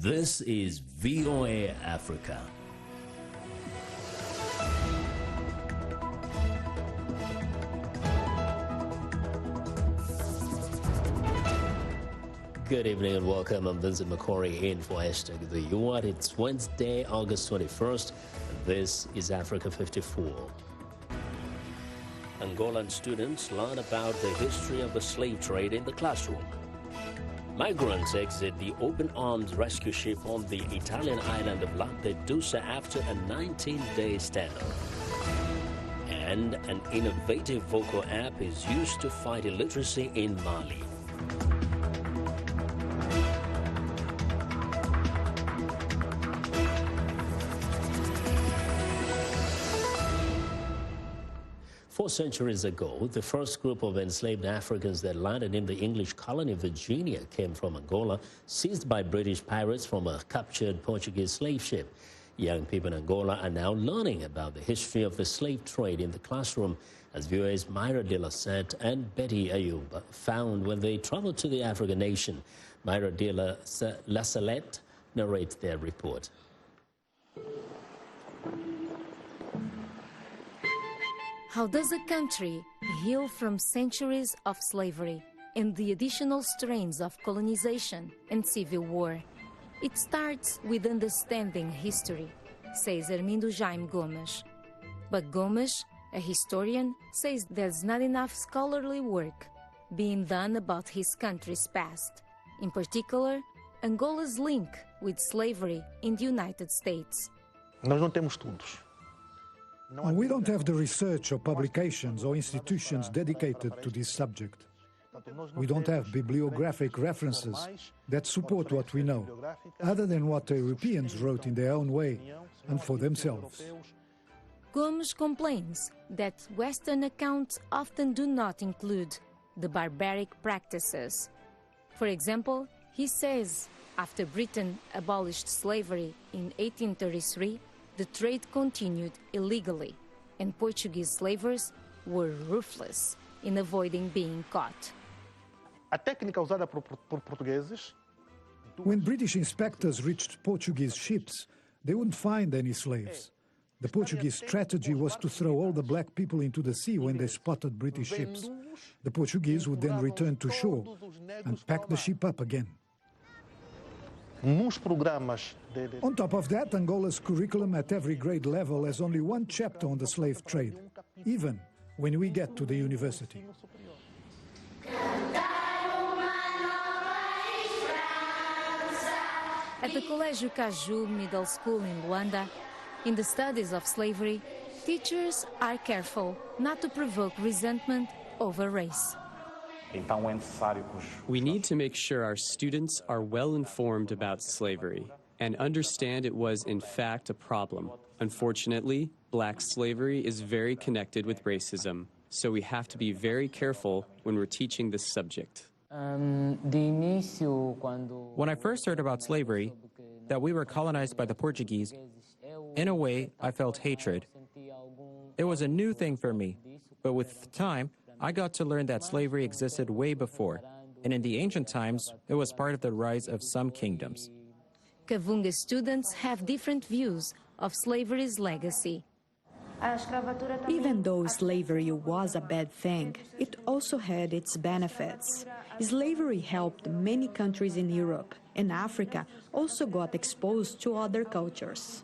This is VOA Africa. Good evening and welcome. I'm Vincent McCory in for hashtag the UN. It's Wednesday, August 21st. And this is Africa 54. Angolan students learn about the history of the slave trade in the classroom. Migrants exit the open arms rescue ship on the Italian island of Lampedusa after a 19-day standoff. And an innovative vocal app is used to fight illiteracy in Mali. Four centuries ago, the first group of enslaved Africans that landed in the English colony Virginia came from Angola, seized by British pirates from a captured Portuguese slave ship. Young people in Angola are now learning about the history of the slave trade in the classroom, as viewers Myra de la Sette and Betty Ayoub found when they traveled to the African nation. Myra de la Salette narrates their report. How does a country heal from centuries of slavery and the additional strains of colonization and civil war? It starts with understanding history, says Armindo Jaime Gomes. But Gomes, a historian, says there's not enough scholarly work being done about his country's past, in particular, Angola's link with slavery in the United States. Nós não temos estudos. We don't have the research or publications or institutions dedicated to this subject. We don't have bibliographic references that support what we know, other than what Europeans wrote in their own way and for themselves. Gomes complains that Western accounts often do not include the barbaric practices. For example, he says after Britain abolished slavery in 1833, the trade continued illegally, and Portuguese slavers were ruthless in avoiding being caught. A técnica usada por portugueses. When British inspectors reached Portuguese ships, they wouldn't find any slaves. The Portuguese strategy was to throw all the black people into the sea when they spotted British ships. The Portuguese would then return to shore and pack the ship up again. On top of that, Angola's curriculum at every grade level has only one chapter on the slave trade, even when we get to the university. At the Colégio Caju Middle School in Luanda, in the studies of slavery, teachers are careful not to provoke resentment over race. We need to make sure our students are well informed about slavery and understand it was in fact a problem. Unfortunately, black slavery is very connected with racism, so we have to be very careful when we're teaching this subject. When I first heard about slavery, that we were colonized by the Portuguese, in a way I felt hatred. It was a new thing for me, but with time, I got to learn that slavery existed way before, and in the ancient times, it was part of the rise of some kingdoms. Kavunga students have different views of slavery's legacy. Even though slavery was a bad thing, it also had its benefits. Slavery helped many countries in Europe, and Africa also got exposed to other cultures.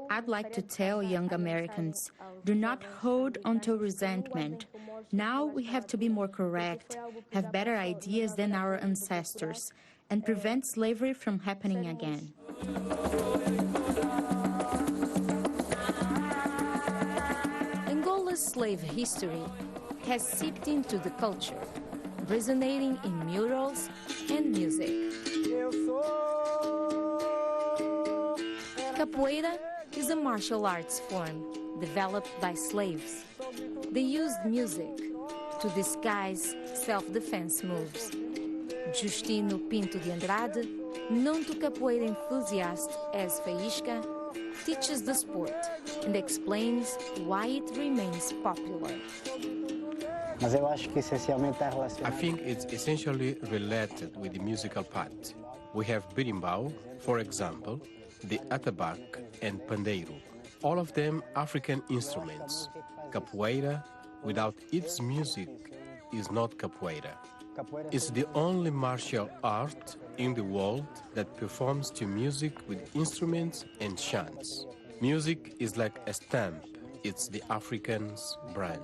I'd like to tell young Americans, do not hold onto resentment. Now we have to be more correct, have better ideas than our ancestors, and prevent slavery from happening again. Angola's slave history has seeped into the culture, resonating in murals and music. Capoeira is a martial arts form developed by slaves. They used music to disguise self-defense moves. Justino Pinto de Andrade, known to capoeira enthusiasts as Faísca, teaches the sport and explains why it remains popular. I think it's essentially related with the musical part. We have berimbau, for example, the atabaque and pandeiro, all of them African instruments. Capoeira, without its music, is not capoeira. It's the only martial art in the world that performs to music with instruments and chants. Music is like a stamp. It's the African's brand.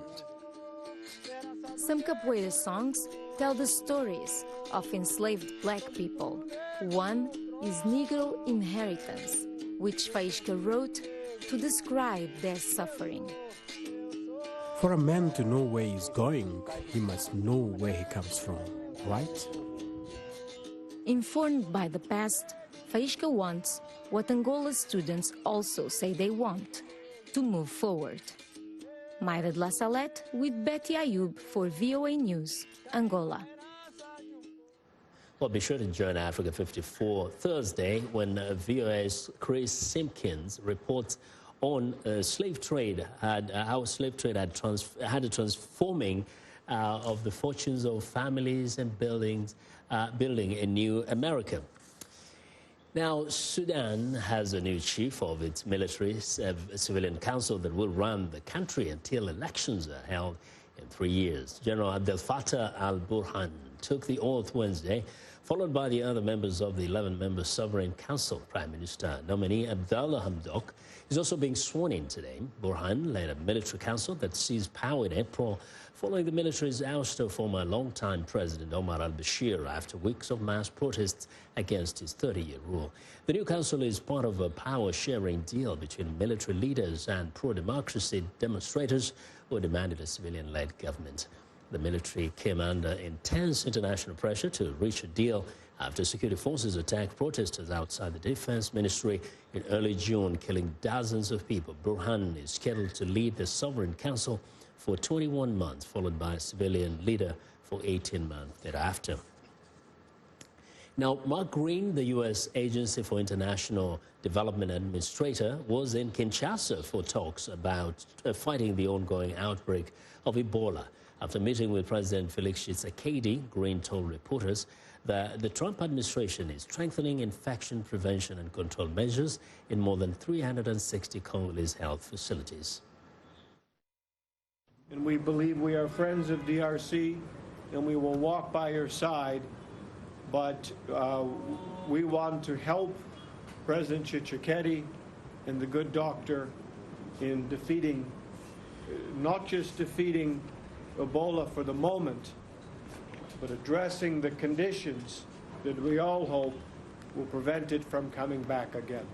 Some capoeira songs tell the stories of enslaved black people. One is Negro Inheritance, which Faísca wrote to describe their suffering. For a man to know where he's going, he must know where he comes from, right? Informed by the past, Faísca wants what Angola's students also say they want, to move forward. Mayra de la Salette with Betty Ayub for VOA News, Angola. Well, be sure to join Africa 54 Thursday when VOA's Chris Simpkins reports on slave trade, how slave trade had a transforming of the fortunes of families and building a new America. Now, Sudan has a new chief of its military civilian council that will run the country until elections are held in 3 years. General Abdel Fattah al-Burhan took the oath Wednesday, followed by the other members of the 11-member Sovereign Council. Prime Minister nominee Abdallah Hamdok is also being sworn in today. Burhan led a military council that seized power in April following the military's ouster of former longtime President Omar al-Bashir after weeks of mass protests against his 30-year rule. The new council is part of a power-sharing deal between military leaders and pro-democracy demonstrators who demanded a civilian-led government. The military came under intense international pressure to reach a deal after security forces attacked protesters outside the Defense Ministry in early June, killing dozens of people. Burhan is scheduled to lead the Sovereign Council for 21 months, followed by a civilian leader for 18 months thereafter. Now, Mark Green, the U.S. Agency for International Development Administrator, was in Kinshasa for talks about fighting the ongoing outbreak of Ebola. After meeting with President Felix Tshisekedi, Green told reporters that the Trump administration is strengthening infection prevention and control measures in more than 360 Congolese health facilities. And we believe we are friends of DRC, and we will walk by your side, but we want to help President Tshisekedi and the good doctor in defeating, not just defeating Ebola for the moment, but addressing the conditions that we all hope will prevent it from coming back again.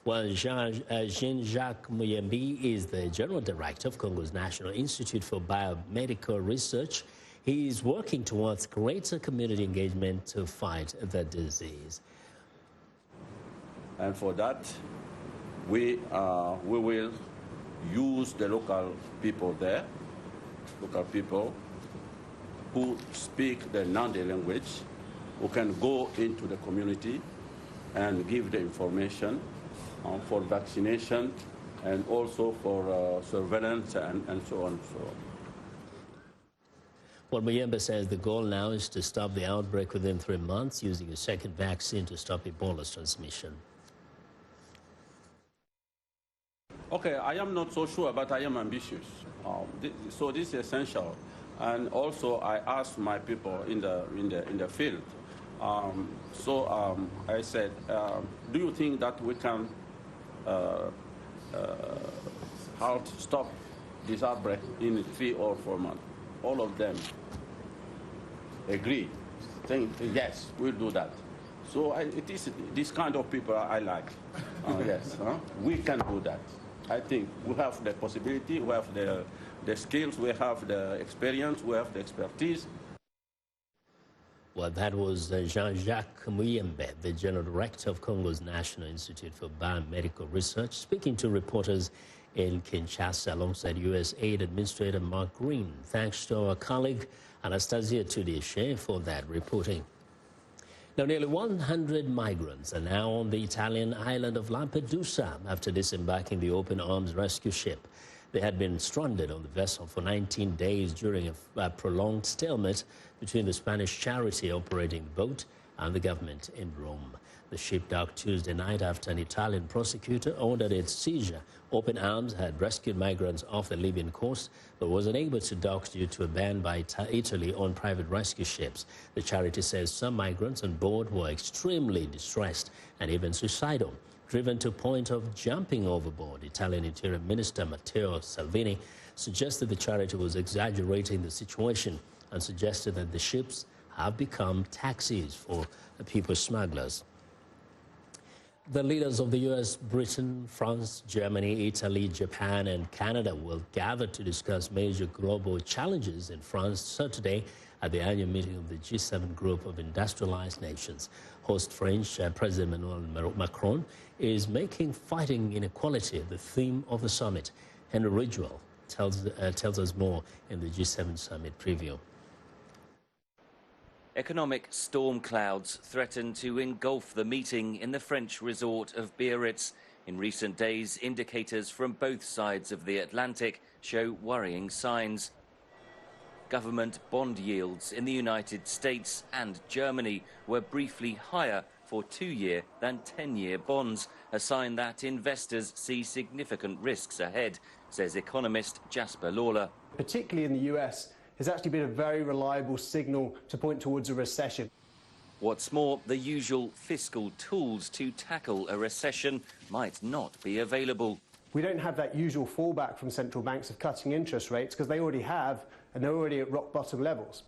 Well, Jean-Jacques Muyembi is the General Director of Congo's National Institute for Biomedical Research. He is working towards greater community engagement to fight the disease. And for that, we will use the local people there, local people who speak the Nandi language, who can go into the community and give the information for vaccination and also for surveillance and so on and so on. Well, Muyembe says the goal now is to stop the outbreak within 3 months using a second vaccine to stop Ebola's transmission. Okay, I am not so sure, but I am ambitious. So this is essential. And also, I asked my people in the field. I said, do you think that we can stop this outbreak in 3 or 4 months? All of them agree, saying yes, we'll do that. So it is this kind of people I like. Yes, we can do that. I think we have the possibility, we have the skills, we have the experience, we have the expertise. Well, that was Jean-Jacques Muyembe, the General Director of Congo's National Institute for Biomedical Research, speaking to reporters in Kinshasa alongside U.S. Aid Administrator Mark Green. Thanks to our colleague Anastasia Tudische for that reporting. Now, nearly 100 migrants are now on the Italian island of Lampedusa after disembarking the open arms rescue ship. They had been stranded on the vessel for 19 days during a prolonged stalemate between the Spanish charity operating the boat and the government in Rome. The ship docked Tuesday night after an Italian prosecutor ordered its seizure. Open Arms had rescued migrants off the Libyan coast, but was unable to dock due to a ban by Italy on private rescue ships. The charity says some migrants on board were extremely distressed and even suicidal, driven to point of jumping overboard. Italian Interior Minister Matteo Salvini suggested the charity was exaggerating the situation and suggested that the ships have become taxis for people smugglers. The leaders of the U.S., Britain, France, Germany, Italy, Japan and Canada will gather to discuss major global challenges in France Saturday at the annual meeting of the G7 group of industrialized nations. Host French President Emmanuel Macron is making fighting inequality the theme of the summit. Henry Ridgwell tells us more in the G7 Summit Preview. Economic storm clouds threaten to engulf the meeting in the French resort of Biarritz. In recent days, indicators from both sides of the Atlantic show worrying signs. Government bond yields in the United States and Germany were briefly higher for 2-year than 10-year bonds, a sign that investors see significant risks ahead, says economist Jasper Lawler. Particularly in the US, has actually been a very reliable signal to point towards a recession. What's more, the usual fiscal tools to tackle a recession might not be available. We don't have that usual fallback from central banks of cutting interest rates because they already have, and they're already at rock bottom levels.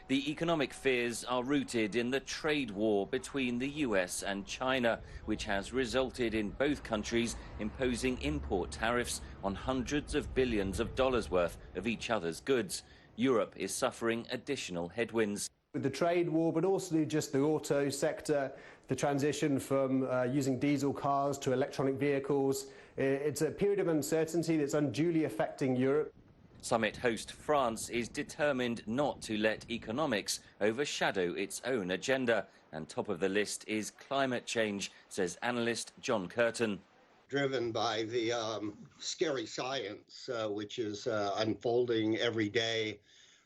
The economic fears are rooted in the trade war between the US and China, which has resulted in both countries imposing import tariffs on hundreds of billions of dollars worth of each other's goods. Europe is suffering additional headwinds. With the trade war, but also just the auto sector, the transition from using diesel cars to electronic vehicles, it's a period of uncertainty that's unduly affecting Europe. Summit host France is determined not to let economics overshadow its own agenda. And top of the list is climate change, says analyst John Curtin. Driven by the scary science, which is unfolding every day,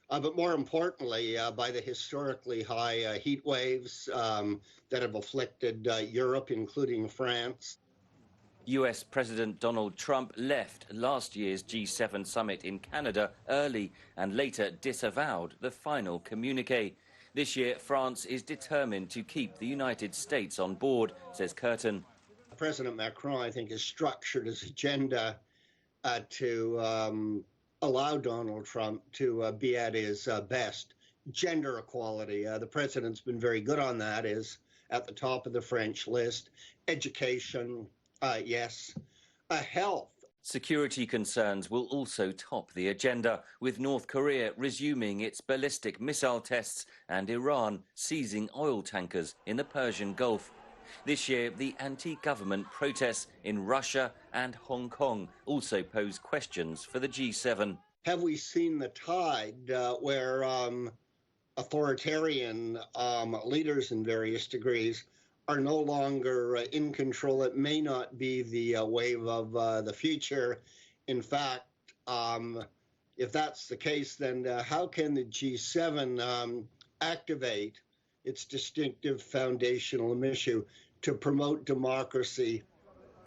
but more importantly, by the historically high heat waves that have afflicted Europe, including France. US President Donald Trump left last year's G7 summit in Canada early and later disavowed the final communiqué. This year, France is determined to keep the United States on board, says Curtin. President Macron, I think, has structured his agenda to allow Donald Trump to be at his best. Gender equality, the president's been very good on that, is at the top of the French list. Education, yes. Health. Security concerns will also top the agenda, with North Korea resuming its ballistic missile tests and Iran seizing oil tankers in the Persian Gulf. This year, the anti-government protests in Russia and Hong Kong also pose questions for the G7. Have we seen the tide where authoritarian leaders in various degrees are no longer in control? It may not be the wave of the future. In fact, if that's the case, then how can the G7 activate its distinctive foundational mission to promote democracy?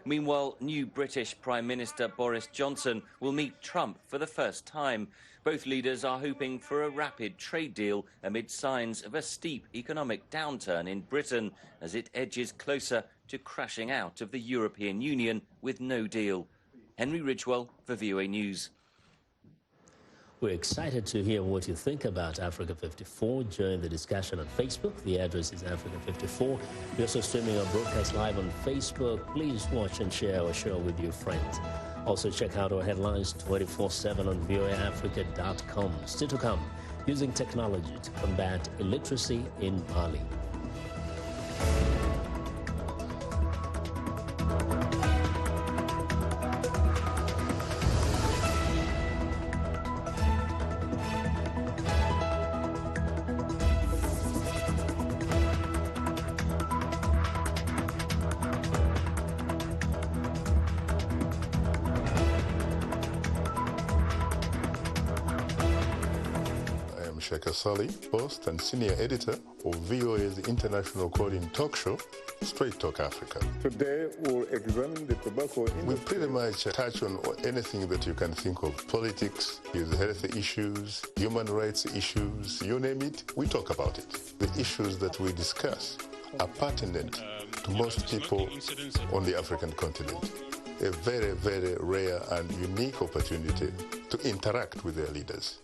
Meanwhile, new British Prime Minister Boris Johnson will meet Trump for the first time. Both leaders are hoping for a rapid trade deal amid signs of a steep economic downturn in Britain as it edges closer to crashing out of the European Union with no deal. Henry Ridgwell for VOA News. We're excited to hear what you think about Africa 54. Join the discussion on Facebook. The address is Africa 54. We're also streaming our broadcast live on Facebook. Please watch and share our show with your friends. Also check out our headlines 24/7 on voaafrica.com. Still to come, using technology to combat illiteracy in Mali. Sheikha Sali, host and senior editor of VOA's international call-in talk show, Straight Talk Africa. Today we'll examine the tobacco industry. We pretty much touch on anything that you can think of. Politics, health issues, human rights issues, you name it, we talk about it. The issues that we discuss are pertinent to most people on the African continent. A very, very rare and unique opportunity to interact with their leaders.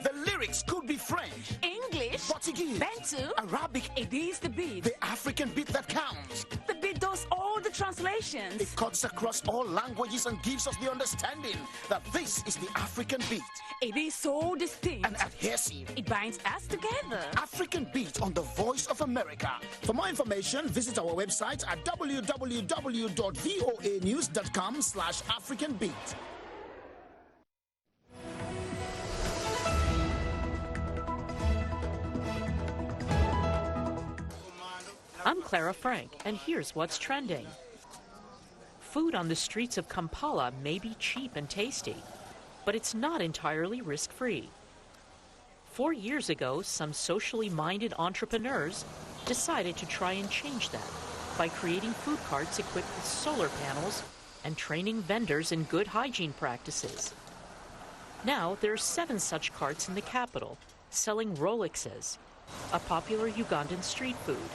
The lyrics could be French, English, Portuguese, Bantu, Arabic. It is the beat, the African beat that counts. The beat does all the translations. It cuts across all languages and gives us the understanding that this is the African beat. It is so distinct and adhesive. It binds us together. African Beat on the Voice of America. For more information, visit our website at www.voanews.com/AfricanBeat. I'm Clara Frank, and here's what's trending. Food on the streets of Kampala may be cheap and tasty, but it's not entirely risk-free. 4 years ago, some socially minded entrepreneurs decided to try and change that by creating food carts equipped with solar panels and training vendors in good hygiene practices. Now, there are 7 such carts in the capital, selling Rolexes, a popular Ugandan street food.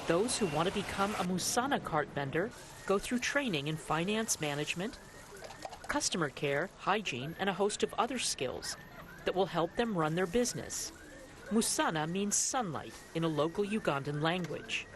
Those who want to become a Musana cart vendor go through training in finance management, customer care, hygiene, and a host of other skills that will help them run their business. Musana means sunlight in a local Ugandan language.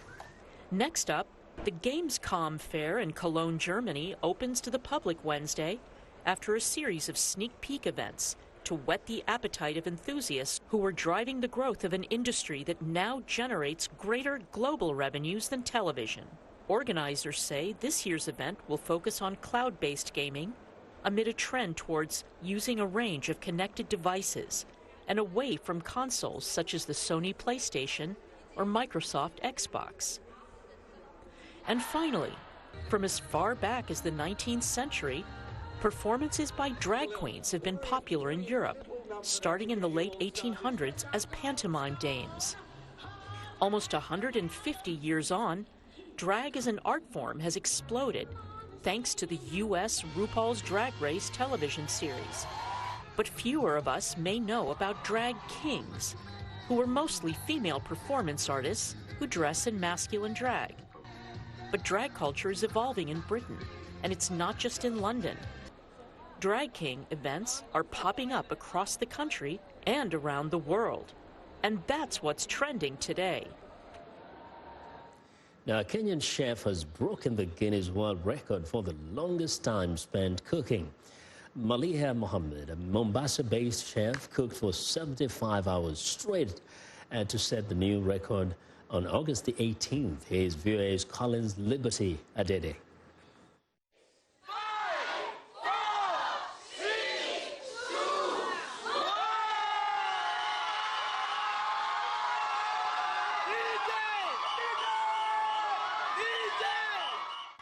Next up, the Gamescom fair in Cologne, Germany opens to the public Wednesday after a series of sneak peek events to whet the appetite of enthusiasts who are driving the growth of an industry that now generates greater global revenues than television. Organizers say this year's event will focus on cloud-based gaming amid a trend towards using a range of connected devices and away from consoles such as the Sony PlayStation or Microsoft Xbox. And finally, from as far back as the 19th century, performances by drag queens have been popular in Europe, starting in the late 1800s as pantomime dames. Almost 150 years on, drag as an art form has exploded thanks to the U.S. RuPaul's Drag Race television series. But fewer of us may know about drag kings, who are mostly female performance artists who dress in masculine drag. But drag culture is evolving in Britain, and it's not just in London. Drag king events are popping up across the country and around the world. And that's what's trending today. Now, a Kenyan chef has broken the Guinness World Record for the longest time spent cooking. Maliha Mohammed, a Mombasa-based chef, cooked for 75 hours straight to set the new record on August the 18th. Here's VOA's Collins Liberty Adede.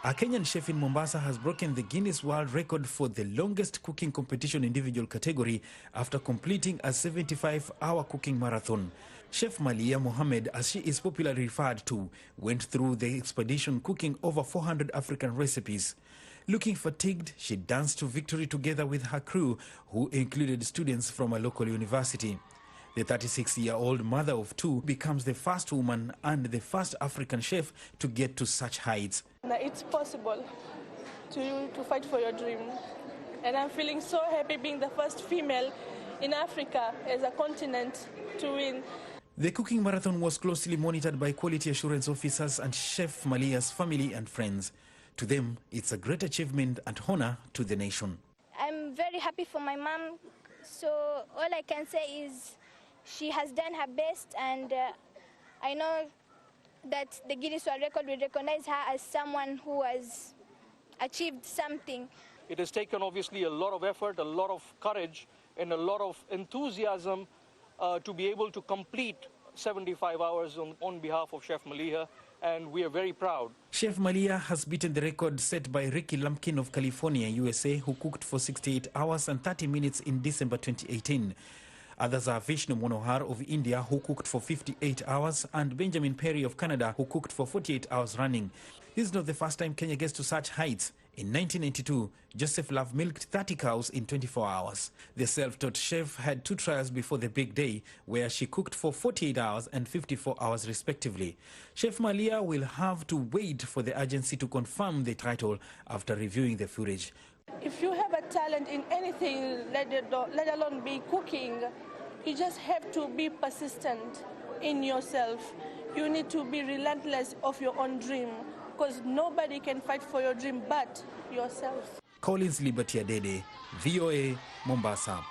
A Kenyan chef in Mombasa has broken the Guinness World Record for the longest cooking competition individual category after completing a 75-hour cooking marathon. Chef Malia Mohammed, as she is popularly referred to, went through the expedition cooking over 400 African recipes. Looking fatigued, she danced to victory together with her crew, who included students from a local university. The 36-year-old mother of 2 becomes the first woman and the first African chef to get to such heights. It's possible to fight for your dream. And I'm feeling so happy being the first female in Africa as a continent to win. The cooking marathon was closely monitored by quality assurance officers and Chef Malia's family and friends. To them, it's a great achievement and honor to the nation. I'm very happy for my mom. So all I can say is she has done her best, and I know that the Guinness World Record will recognize her as someone who has achieved something. It has taken obviously a lot of effort, a lot of courage, and a lot of enthusiasm to be able to complete 75 hours on behalf of Chef Maliha. and we are very proud. Chef Malia has beaten the record set by Ricky Lumpkin of California, USA, who cooked for 68 hours and 30 minutes in December 2018. Others are Vishnu Monohar of India, who cooked for 58 hours, and Benjamin Perry of Canada, who cooked for 48 hours running. This is not the first time Kenya gets to such heights. In 1992, Joseph Love milked 30 cows in 24 hours. The self-taught chef had 2 trials before the big day, where she cooked for 48 hours and 54 hours respectively. Chef Malia will have to wait for the agency to confirm the title after reviewing the footage. If you have a talent in anything, let alone be cooking, you just have to be persistent in yourself. You need to be relentless of your own dream, because nobody can fight for your dream but yourself. Collins Liberty Adede, VOA, Mombasa.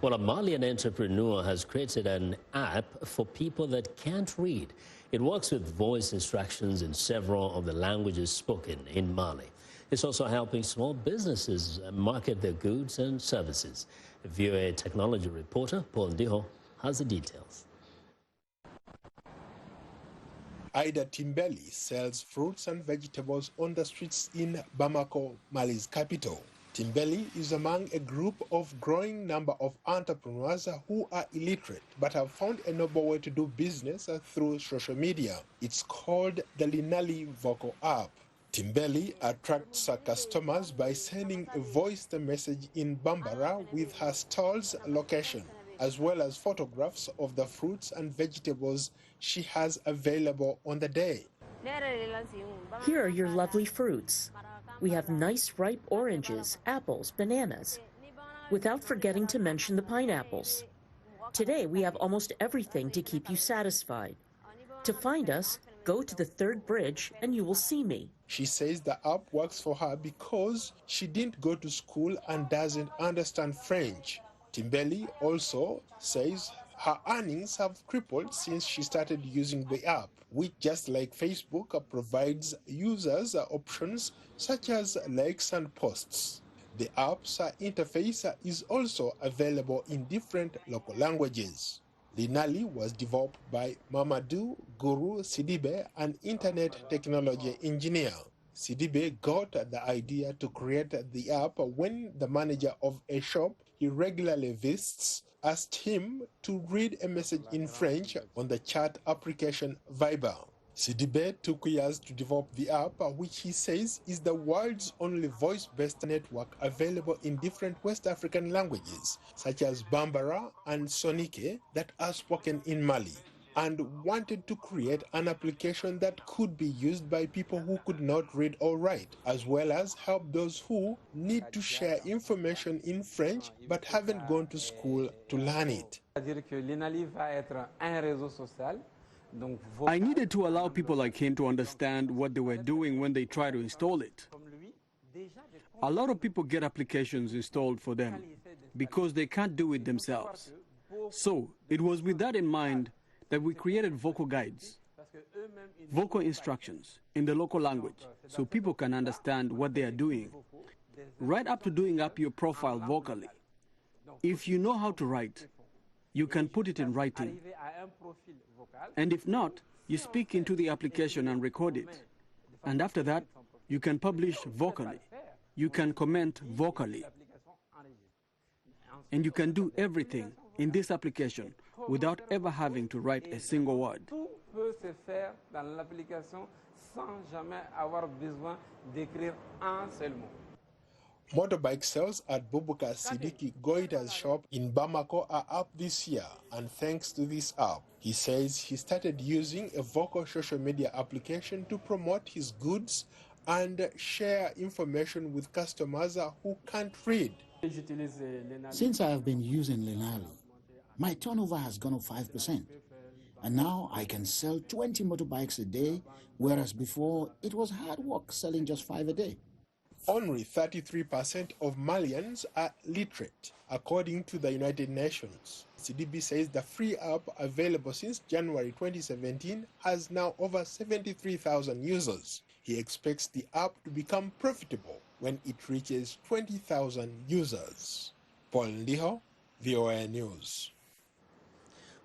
Well, a Malian entrepreneur has created an app for people that can't read. It works with voice instructions in several of the languages spoken in Mali. It's also helping small businesses market their goods and services. VOA technology reporter Paul Diho has the details. Ida Timbeli sells fruits and vegetables on the streets in Bamako, Mali's capital. Timbeli is among a group of growing number of entrepreneurs who are illiterate but have found a noble way to do business through social media. It's called the Linali Vocal app. Timbeli attracts customers by sending a voiced message in Bambara with her stall's location, as well as photographs of the fruits and vegetables she has available on the day. Here are your lovely fruits. We have nice ripe oranges, apples, bananas, without forgetting to mention the pineapples. Today we have almost everything to keep you satisfied. To find us, go to the 3rd bridge and you will see me. She says the app works for her because she didn't go to school and doesn't understand French. Timbeli also says her earnings have tripled since she started using the app, which, just like Facebook, provides users options such as likes and posts. The app's interface is also available in different local languages. Linali was developed by Mamadou Guru Sidibe, an internet technology engineer. Sidibe got the idea to create the app when the manager of a shop he regularly visits asked him to read a message in French on the chat application Viber. Sidibe took years to develop the app, which he says is the world's only voice-based network available in different West African languages, such as Bambara and Sonike, that are spoken in Mali, and wanted to create an application that could be used by people who could not read or write, as well as help those who need to share information in French but haven't gone to school to learn it. I needed to allow people like him to understand what they were doing when they try to install it. A lot of people get applications installed for them because they can't do it themselves. So it was with that in mind that we created vocal guides, vocal instructions in the local language so people can understand what they are doing, right up to doing up your profile vocally. If you know how to write, you can put it in writing. And if not, you speak into the application and record it. And after that, you can publish vocally. You can comment vocally. And you can do everything in this application without ever having to write a single word. Motorbike sales at Bubuka Sidiki Goita's shop in Bamako are up this year, and thanks to this app. He says he started using a vocal social media application to promote his goods and share information with customers who can't read. Since I have been using Linali, my turnover has gone up 5%. And now I can sell 20 motorbikes a day, whereas before it was hard work selling just 5 a day. Only 33% of Malians are literate, according to the United Nations. CDB says the free app, available since January 2017, has now over 73,000 users. He expects the app to become profitable when it reaches 20,000 users. Paul Ndiho, VOA News.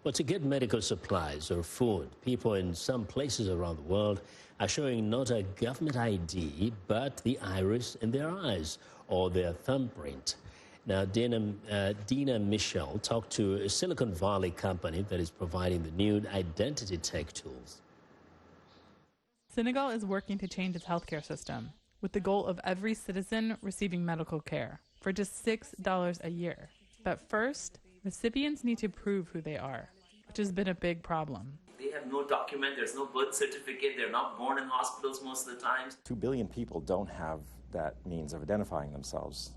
Well, to get medical supplies or food, people in some places around the world are showing not a government ID, but the iris in their eyes or their thumbprint. Now, Dina Michel talked to a Silicon Valley company that is providing the new identity tech tools. Senegal is working to change its healthcare system with the goal of every citizen receiving medical care for just $6 a year. But first, recipients need to prove who they are, which has been a big problem. They have no document, there's no birth certificate, they're not born in hospitals most of the time. 2 billion people don't have that means of identifying themselves.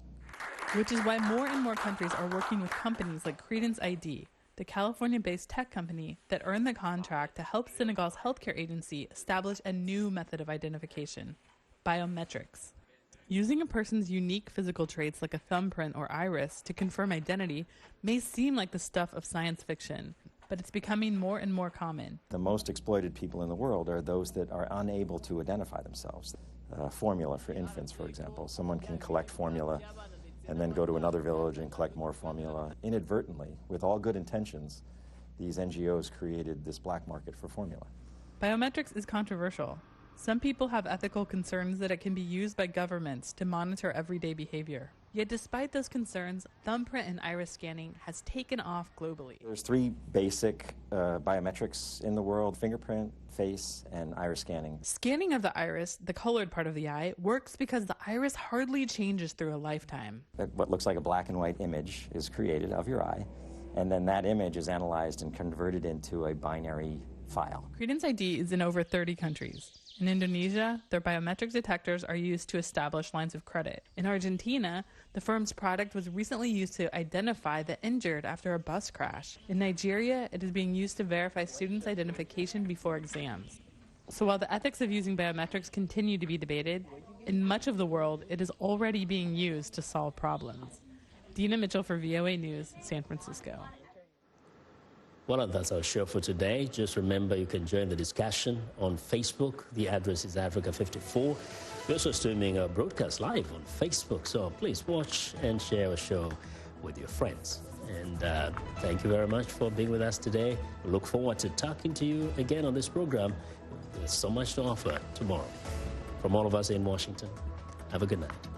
Which is why more and more countries are working with companies like Credence ID, the California-based tech company that earned the contract to help Senegal's healthcare agency establish a new method of identification, biometrics. Using a person's unique physical traits like a thumbprint or iris to confirm identity may seem like the stuff of science fiction, but it's becoming more and more common. The most exploited people in the world are those that are unable to identify themselves. Formula for infants, for example. Someone can collect formula and then go to another village and collect more formula. Inadvertently, with all good intentions, these NGOs created this black market for formula. Biometrics is controversial. Some people have ethical concerns that it can be used by governments to monitor everyday behavior. Yet despite those concerns, thumbprint and iris scanning has taken off globally. There's 3 basic biometrics in the world: fingerprint, face, and iris scanning. Scanning of the iris, the colored part of the eye, works because the iris hardly changes through a lifetime. What looks like a black and white image is created of your eye, and then that image is analyzed and converted into a binary file. Credence ID is in over 30 countries. In Indonesia, their biometric detectors are used to establish lines of credit. In Argentina, the firm's product was recently used to identify the injured after a bus crash. In Nigeria, it is being used to verify students' identification before exams. So while the ethics of using biometrics continue to be debated, in much of the world, it is already being used to solve problems. Dina Mitchell for VOA News, San Francisco. Well, that's our show for today. Just remember, you can join the discussion on Facebook. The address is A54. We're also streaming our broadcast live on Facebook, so please watch and share our show with your friends. And thank you very much for being with us today. We look forward to talking to you again on this program. There's so much to offer tomorrow. From all of us in Washington, have a good night.